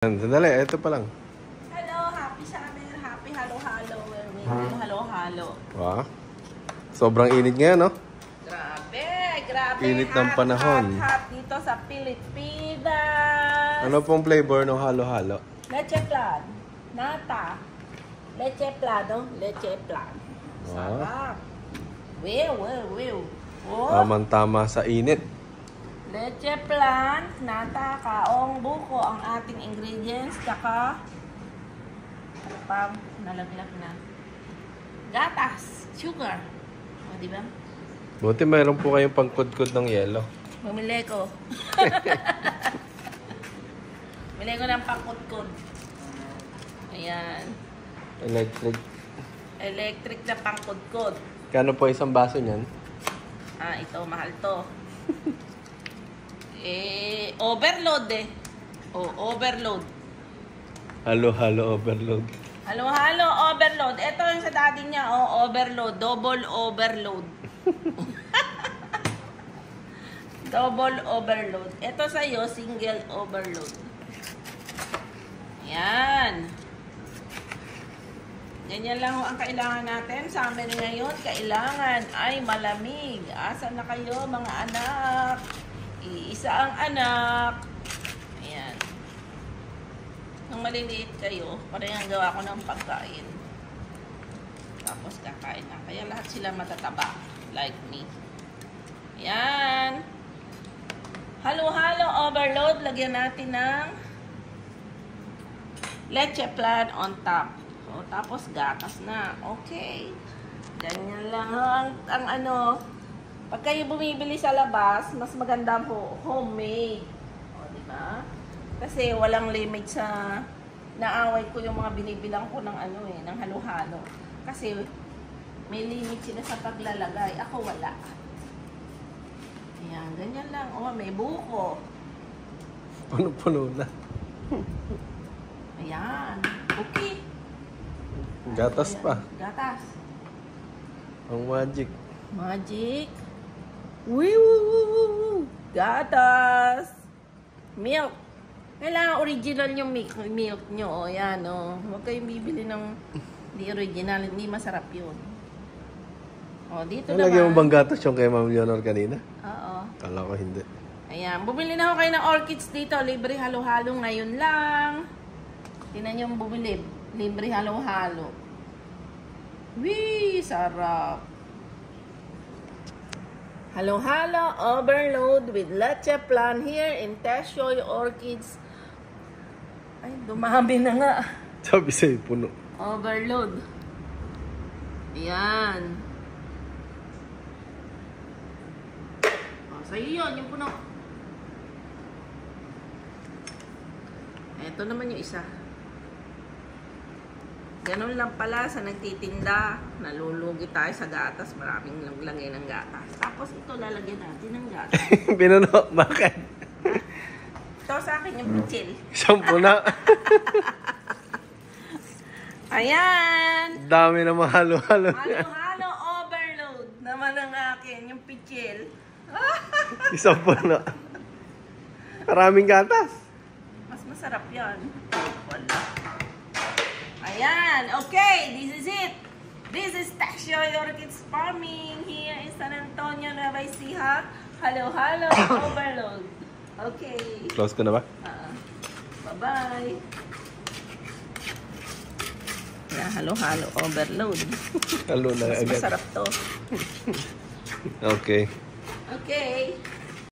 Sandali, ito pa lang. Hello, happy summer, happy halo-halo. Halo-halo. Wow. Sobrang init ngayon, no? Grabe, grabe. Init ng panahon. Hot dito sa Pilipinas. Ano pong flavor ng halo-halo? Leche plan, nata. Leche plano, leche plan. Sarap. Wow. Oh. Tama-tama sa init. Leche plan, nata, kaong, buko ang ating ingredients. Tsaka, pam, nalaglag na. Gatas, sugar. O, di ba? Buti mayroon po kayong pangkudkod ng yelo. Bumili ko. Bumili ko ng pangkudkod. Ayan. Electric na pangkudkod. Kano po isang baso niyan? Ito, mahal to. Overload eh. Overload. Halo-halo overload. Halo-halo overload. Ito yung sa daddy niya, overload. Double overload. Double overload. Ito sa'yo, single overload. Yan. Ganyan lang ang kailangan natin. Summer ngayon, kailangan ay malamig. Asan na kayo, mga anak? Iisa ang anak. Ayan. Nung maliliit kayo, parang gawa ko ng pagkain. Tapos kakain na. Kaya lahat sila matataba. Like me. Ayan. Halo-halo overload. Lagyan natin ng leche plan on top. O, tapos gatas na. Okay. Ganyan lang ang ano. Pag kayo bumibili sa labas, mas maganda po homemade. O, di ba? Kasi walang limit sa naaway ko yung mga binibilang ko ng ano ng halo-halo. Kasi may limit sila sa paglalagay. Ako wala. Ayan, ganyan lang. O, may buko. Puno-puno na. Ayan. Okay. Gatas pa. Gatas. Ang magic. Magic. Woo! Gatas. Milk. Kailangan original yung milk nyo. O, yan, o. Huwag kayong bibili ng di original. Hindi masarap yun. O, dito naman. Nalagyan mo bang gatas yung kay Ma'am Leonor kanina? Oo. Kala ko hindi. Ayan. Bumili na ako kayo ng orchids dito. Libre halo-halo ngayon lang. Tingnan nyo yung bumili. Libre halo-halo. Wee! Sarap. Halo-halo overload with leche plan here in Teshoy Orchids. Ay, dumami na nga. Sabi sa'yo, puno. Overload. Ayan. O, sa'yo yun, yung puno. Ito naman yung isa. Ganun lang pala sa nagtitinda. Nalulugi tayo sa gatas. Maraming lagay ng gatas. Tapos ito lalagyan natin ng gatas. Pinuno, bakit? Ito sa akin yung pichil. Isang puna. Ayan! Dami na mga halo-halo. Halo-halo overload naman ang akin. Yung pichil. Isang puna. Maraming gatas. Mas masarap yan. Wala. Ayan, okay, this is it. This is Teshoy Orchids Farming here in San Antonio, Nueva Ecija. Halo-halo overload. Okay. Close ko na ba? Bye-bye. Yeah, halo-halo overload. Halo na Mas agad. masarap to. Okay. Okay.